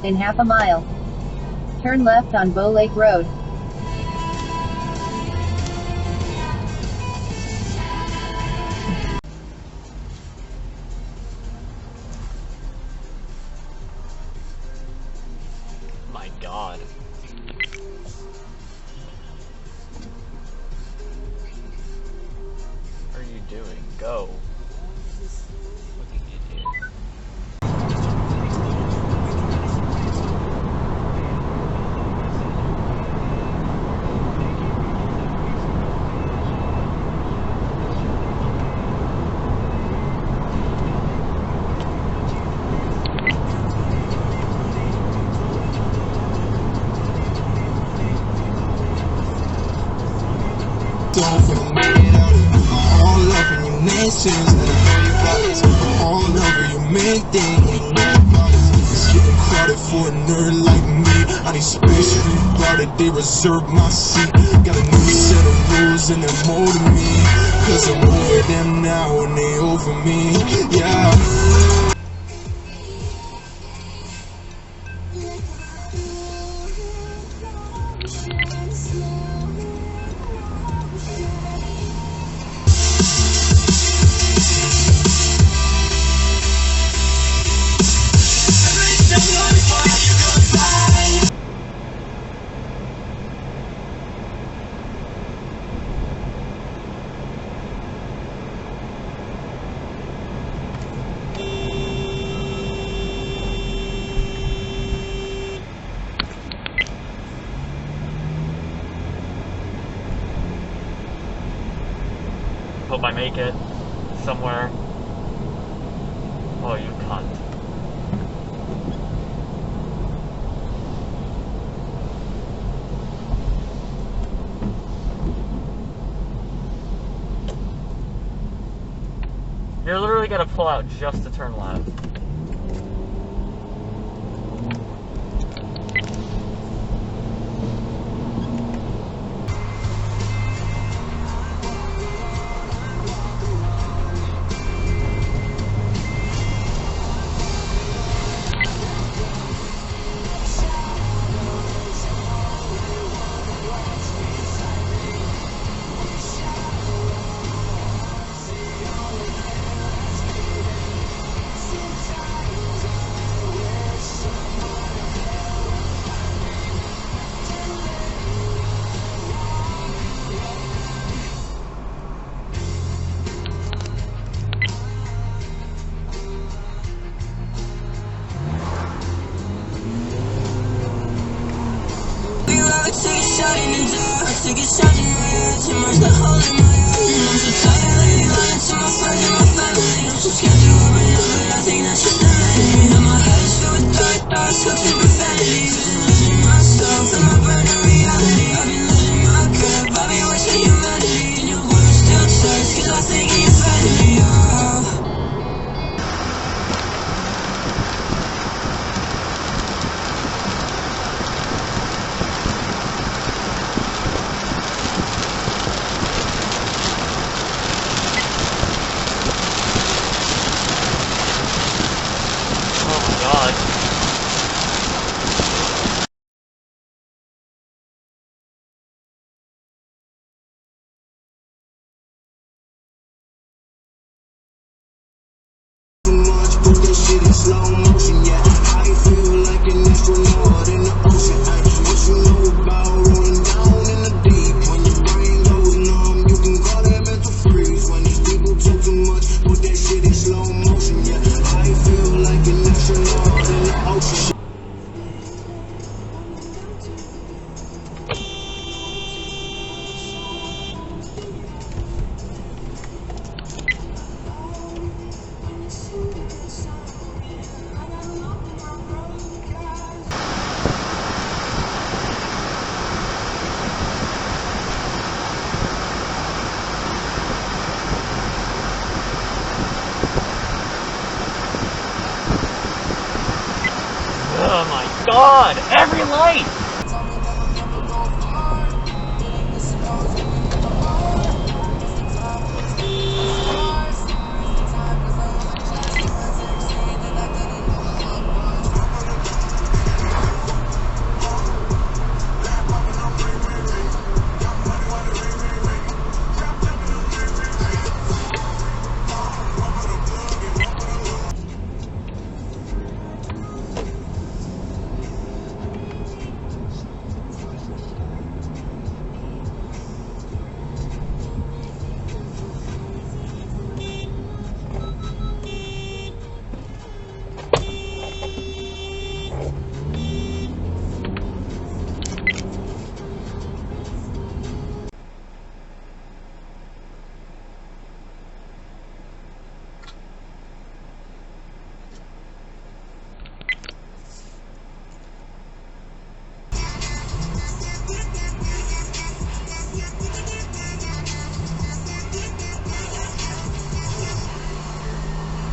In half a mile, turn left on Bow Lake Road. My God. What are you doing? Go. Fucking idiot. All over you make sense, and I know you got it. All over you make things, and I know about it. It's getting crowded for a nerd like me. I need space rerouted, they reserve my seat. Got a new set of rules and they're more to me, cause I'm over them now and they over me. Yeah. Hope I make it somewhere. Oh, you cunt. You're literally gonna pull out just to turn left. Take a shot in my head, to merge the hole in my head. I'm so tired lately, lying to my friends and my family. I'm so scared to open up, but I think that shit that made me. And my head is filled with dark thoughts, hooked in profanity. Been losing myself and my brain to reality. I've been losing my grip, I've been wasting humanity. And your words still text, cause I think you offended me, oh. Shit in slow motion, yeah. I feel like an astronaut in the ocean. What you know about rolling down in the deep? When your brain goes numb, you can call that mental freeze. When these people talk too much, put that shit in slow motion, yeah. I feel like an astronaut in the ocean. Oh my God! Every light!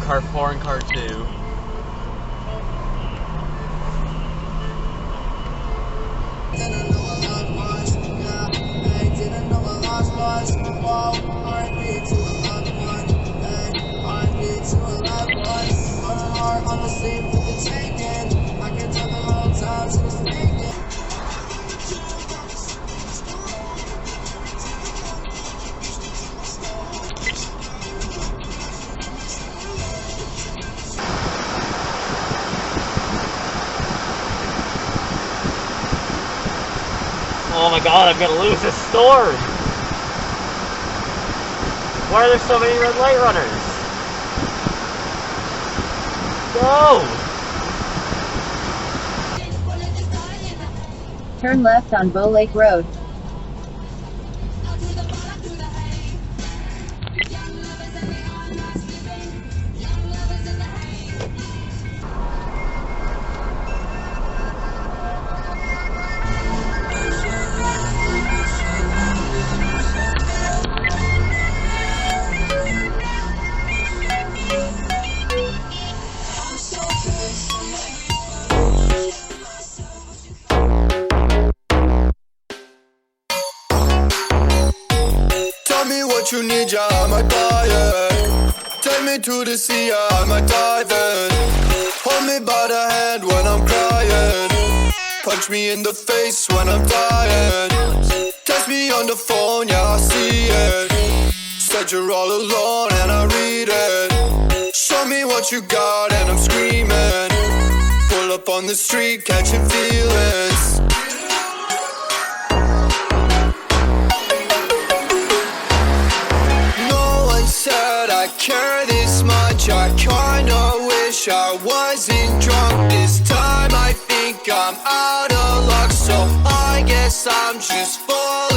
car 4 and car 2. Oh my god, I'm gonna lose this store! Why are there so many red light runners? Go! Turn left on Bow Lake Road. You need, yeah, I might buy it. Take me to the sea, yeah, I might dive in. Hold me by the hand when I'm crying. Punch me in the face when I'm dying. Text me on the phone, yeah, I see it. Said you're all alone and I read it. Show me what you got and I'm screaming. Pull up on the street, catching feelings. I care this much, I kinda wish I wasn't drunk this time. I think I'm out of luck, so I guess I'm just falling.